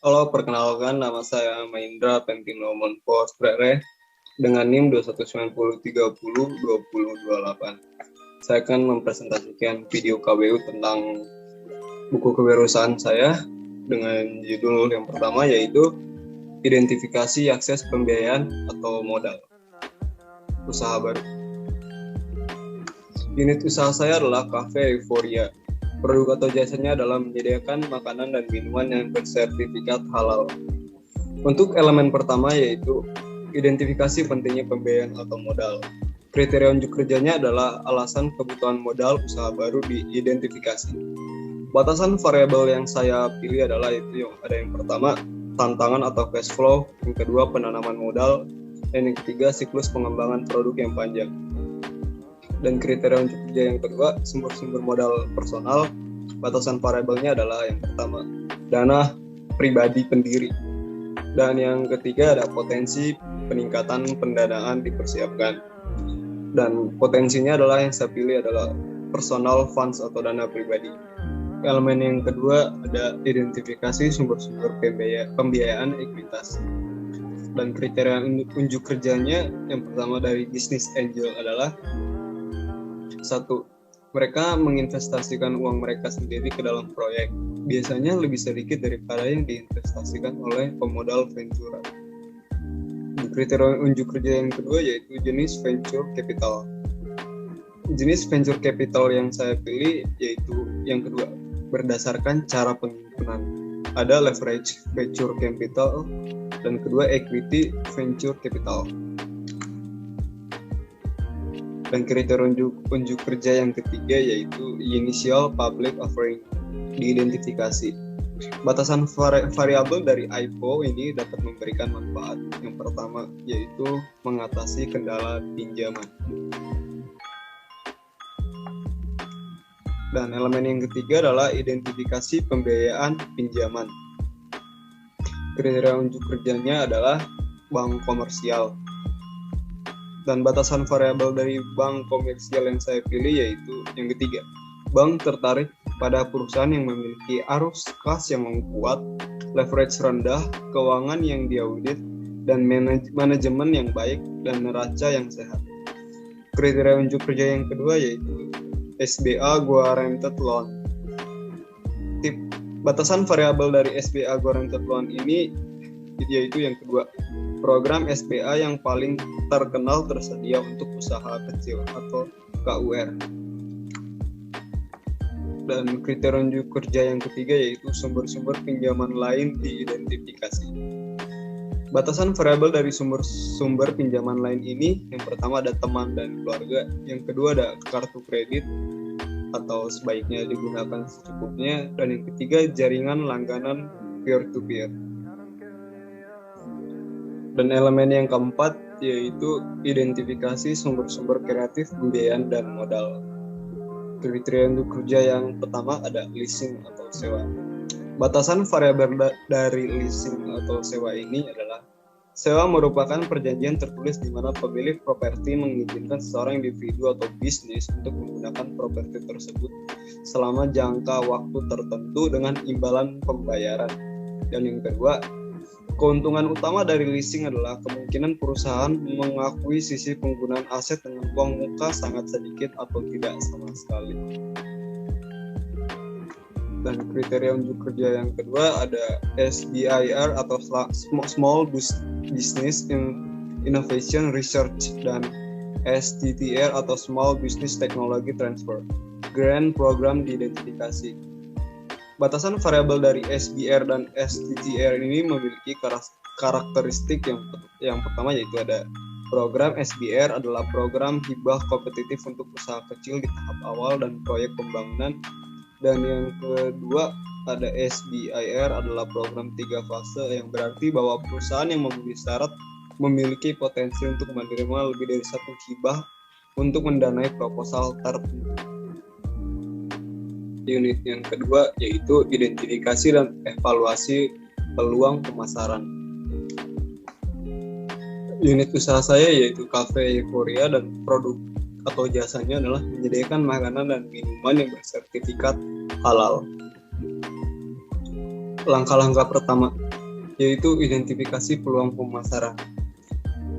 Halo, perkenalkan nama saya Maindra Pentino Monfort dengan NIM 21903002028. Saya akan mempresentasikan video KBU tentang buku kewirausahaan saya dengan judul yang pertama yaitu Identifikasi Akses Pembiayaan atau Modal Usaha Baru. Unit usaha saya adalah Cafe Euphoria. Produk atau jasanya adalah menyediakan makanan dan minuman yang bersertifikat halal. Untuk elemen pertama yaitu identifikasi pentingnya pembiayaan atau modal. Kriteria unjuk kerjanya adalah alasan kebutuhan modal usaha baru diidentifikasi. Batasan variabel yang saya pilih adalah yang pertama tantangan atau cash flow, yang kedua penanaman modal, dan yang ketiga siklus pengembangan produk yang panjang. Dan kriteria unjuk kerja yang kedua sumber-sumber modal personal. Batasan variabelnya adalah yang pertama dana pribadi pendiri, dan yang ketiga ada potensi peningkatan pendanaan dipersiapkan. Dan potensinya adalah yang saya pilih adalah personal funds atau dana pribadi. Elemen yang kedua ada identifikasi sumber-sumber pembiayaan ekuitas. Dan kriteria unjuk kerjanya yang pertama dari business angel adalah satu, mereka menginvestasikan uang mereka sendiri ke dalam proyek. Biasanya lebih sedikit daripada yang diinvestasikan oleh pemodal venture. Kriteria unjuk kerja yang kedua yaitu jenis venture capital. Jenis venture capital yang saya pilih yaitu yang kedua, berdasarkan cara penghimpunan. Ada leverage venture capital dan kedua equity venture capital. Dan kriteria unjuk kerja yang ketiga yaitu initial public offering diidentifikasi. Batasan variabel dari IPO ini dapat memberikan manfaat. Yang pertama yaitu mengatasi kendala pinjaman. Dan elemen yang ketiga adalah identifikasi pembiayaan pinjaman. Kriteria unjuk kerjanya adalah bank komersial. Dan batasan variabel dari bank komersial yang saya pilih yaitu yang ketiga, bank tertarik pada perusahaan yang memiliki arus kas yang kuat, leverage rendah, keuangan yang diaudit, dan manajemen yang baik dan neraca yang sehat. Kriteria unjuk kerja yang kedua yaitu SBA Guaranteed Loan. Batasan variabel dari SBA Guaranteed Loan ini yaitu yang kedua, program SBA yang paling terkenal tersedia untuk usaha kecil atau KUR. Dan kriteria unjuk kerja yang ketiga yaitu sumber-sumber pinjaman lain diidentifikasi. Batasan variabel dari sumber pinjaman lain ini yang pertama ada teman dan keluarga, yang kedua ada kartu kredit atau sebaiknya digunakan secukupnya, dan yang ketiga jaringan langganan peer-to-peer. Dan elemen yang keempat yaitu identifikasi sumber-sumber kreatif pembiayaan dan modal. Kriteria untuk kerja yang pertama ada leasing atau sewa. Batasan variabel dari leasing atau sewa ini adalah sewa merupakan perjanjian tertulis di mana pemilik properti mengizinkan seorang individu atau bisnis untuk menggunakan properti tersebut selama jangka waktu tertentu dengan imbalan pembayaran. Dan yang kedua, keuntungan utama dari leasing adalah kemungkinan perusahaan mengakui sisi penggunaan aset dengan uang muka sangat sedikit atau tidak sama sekali. Dan kriteria unjuk kerja yang kedua ada SBIR atau Small Business Innovation Research, dan STTR atau Small Business Technology Transfer. Grant program diidentifikasi. Batasan variabel dari SBR dan STTR ini memiliki karakteristik yang pertama yaitu ada program SBR adalah program hibah kompetitif untuk usaha kecil di tahap awal dan proyek pembangunan, dan yang kedua ada SBIR adalah program 3 fase yang berarti bahwa perusahaan yang memenuhi syarat memiliki potensi untuk menerima lebih dari satu hibah untuk mendanai proposal tertentu. Unit yang kedua yaitu identifikasi dan evaluasi peluang pemasaran. Unit usaha saya yaitu Cafe Euphoria, dan produk atau jasanya adalah menyediakan makanan dan minuman yang bersertifikat halal. Langkah-langkah pertama, yaitu identifikasi peluang pemasaran.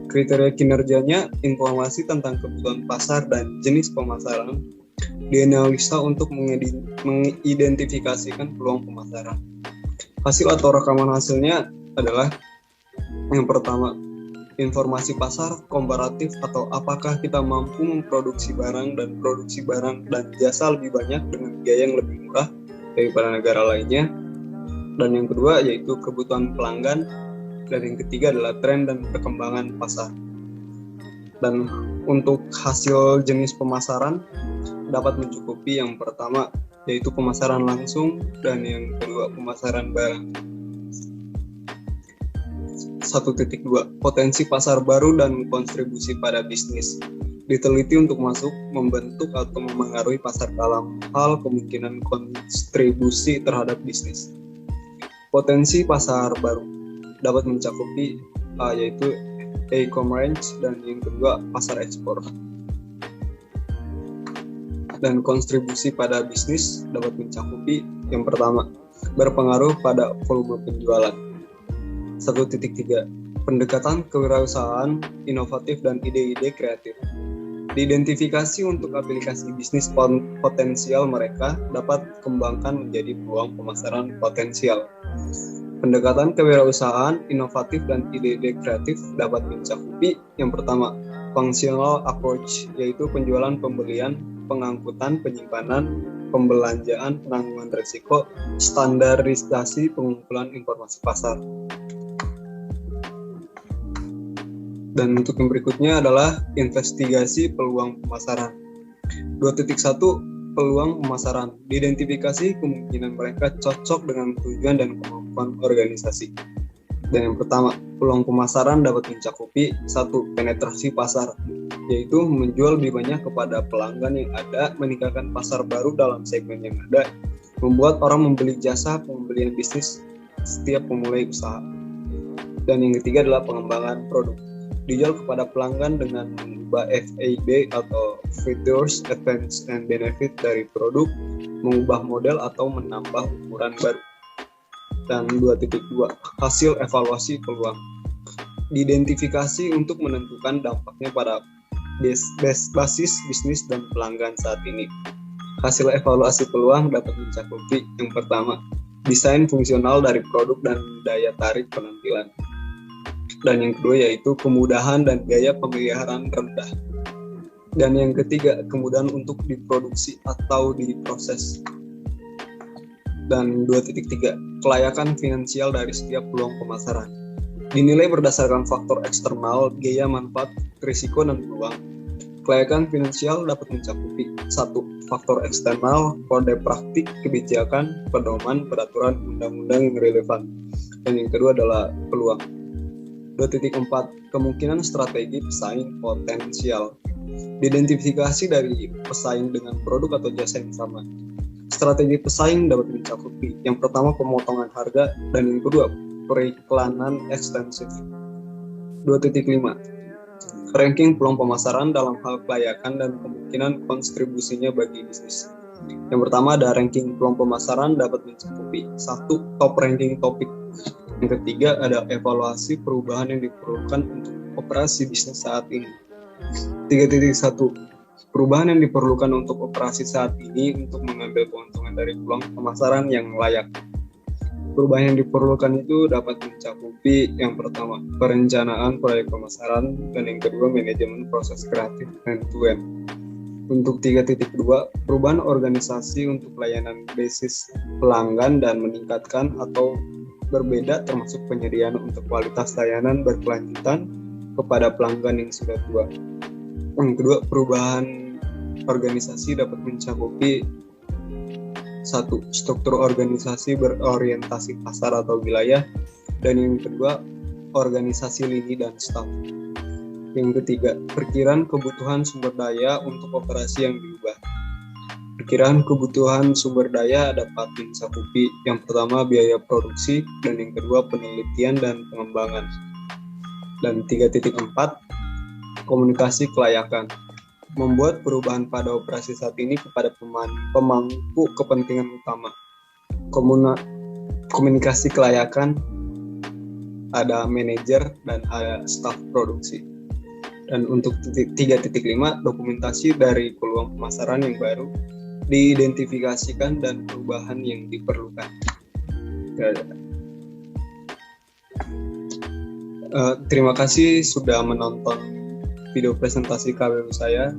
Kriteria kinerjanya, informasi tentang kebutuhan pasar dan jenis pemasaran dianalisa untuk mengidentifikasikan peluang pemasaran. Hasil atau rekaman hasilnya adalah yang pertama, informasi pasar komparatif atau apakah kita mampu memproduksi barang dan produksi barang dan jasa lebih banyak dengan biaya yang lebih murah daripada negara lainnya. Dan yang kedua yaitu kebutuhan pelanggan. Dan yang ketiga adalah tren dan perkembangan pasar. Dan untuk hasil jenis pemasaran dapat mencukupi yang pertama yaitu pemasaran langsung dan yang kedua pemasaran barang. 1.2 Potensi pasar baru dan kontribusi pada bisnis. Diteliti untuk masuk, membentuk atau memengaruhi pasar dalam hal kemungkinan kontribusi terhadap bisnis. Potensi pasar baru dapat mencakupi yaitu e-commerce dan yang kedua pasar ekspor. Dan kontribusi pada bisnis dapat mencakupi yang pertama berpengaruh pada volume penjualan. 1.3 Pendekatan kewirausahaan inovatif dan ide-ide kreatif. Diidentifikasi untuk aplikasi bisnis potensial mereka dapat dikembangkan menjadi peluang pemasaran potensial. Pendekatan kewirausahaan inovatif dan ide-ide kreatif dapat mencakupi yang pertama functional approach, yaitu penjualan, pembelian, pengangkutan, penyimpanan, pembelanjaan, penangguhan risiko, standarisasi, pengumpulan informasi pasar. Dan untuk yang berikutnya adalah investigasi peluang pemasaran. 2.1 Peluang pemasaran. Diidentifikasi kemungkinan mereka cocok dengan tujuan dan kemampuan organisasi. Dan yang pertama, peluang pemasaran dapat mencakupi 1. Penetrasi pasar, yaitu menjual lebih banyak kepada pelanggan yang ada, meningkatkan pasar baru dalam segmen yang ada, membuat orang membeli jasa pembelian bisnis setiap memulai usaha. Dan yang ketiga adalah pengembangan produk. Dijual kepada pelanggan dengan mengubah FAB atau Features, Advantage, and Benefit dari produk, mengubah model atau menambah ukuran baru. Dan 2.2 Hasil evaluasi peluang. Diidentifikasi untuk menentukan dampaknya pada basis bisnis dan pelanggan saat ini. Hasil evaluasi peluang dapat mencakupi yang pertama, desain fungsional dari produk dan daya tarik penampilan. Dan yang kedua yaitu kemudahan dan biaya pemeliharaan rendah. Dan yang ketiga, kemudahan untuk diproduksi atau diproses. Dan 2.3 Kelayakan finansial dari setiap peluang pemasaran. Dinilai berdasarkan faktor eksternal, biaya, manfaat, risiko, dan peluang. Kelayakan finansial dapat mencakupi 1. Faktor eksternal, kode praktik, kebijakan, pedoman, peraturan, undang-undang yang relevan. Dan yang kedua adalah peluang. 2.4 Kemungkinan strategi pesaing potensial. Diidentifikasi dari pesaing dengan produk atau jasa yang sama. Strategi pesaing dapat mencakupi yang pertama pemotongan harga dan yang kedua periklanan ekstensif. 2.5 Ranking peluang pemasaran dalam hal kelayakan dan kemungkinan kontribusinya bagi bisnis. Yang pertama ada ranking peluang pemasaran dapat mencakupi 1. Top ranking topik. Yang ketiga ada evaluasi perubahan yang diperlukan untuk operasi bisnis saat ini. 3.1 Perubahan yang diperlukan untuk operasi saat ini untuk mengambil keuntungan dari peluang pemasaran yang layak. Perubahan yang diperlukan itu dapat mencakupi yang pertama perencanaan proyek pemasaran dan yang kedua manajemen proses kreatif end-to-end. Untuk 3.2 perubahan organisasi untuk layanan basis pelanggan dan meningkatkan atau berbeda termasuk penyediaan untuk kualitas layanan berkelanjutan kepada pelanggan yang sudah tua. Yang kedua, perubahan organisasi dapat mencakupi 1. Struktur organisasi berorientasi pasar atau wilayah dan yang kedua, organisasi lini dan staf. Yang ketiga, perkiraan kebutuhan sumber daya untuk operasi yang diubah. Perkiraan kebutuhan sumber daya dapat mencakupi yang pertama biaya produksi dan yang kedua penelitian dan pengembangan. Dan 3.4 komunikasi kelayakan. Membuat perubahan pada operasi saat ini kepada pemangku kepentingan utama. Komunikasi kelayakan ada manajer, dan ada staf produksi. Dan untuk 3.5, dokumentasi dari peluang pemasaran yang baru, diidentifikasikan dan perubahan yang diperlukan. Terima kasih sudah menonton video presentasi KBU saya.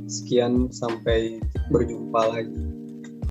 Sekian, sampai berjumpa lagi.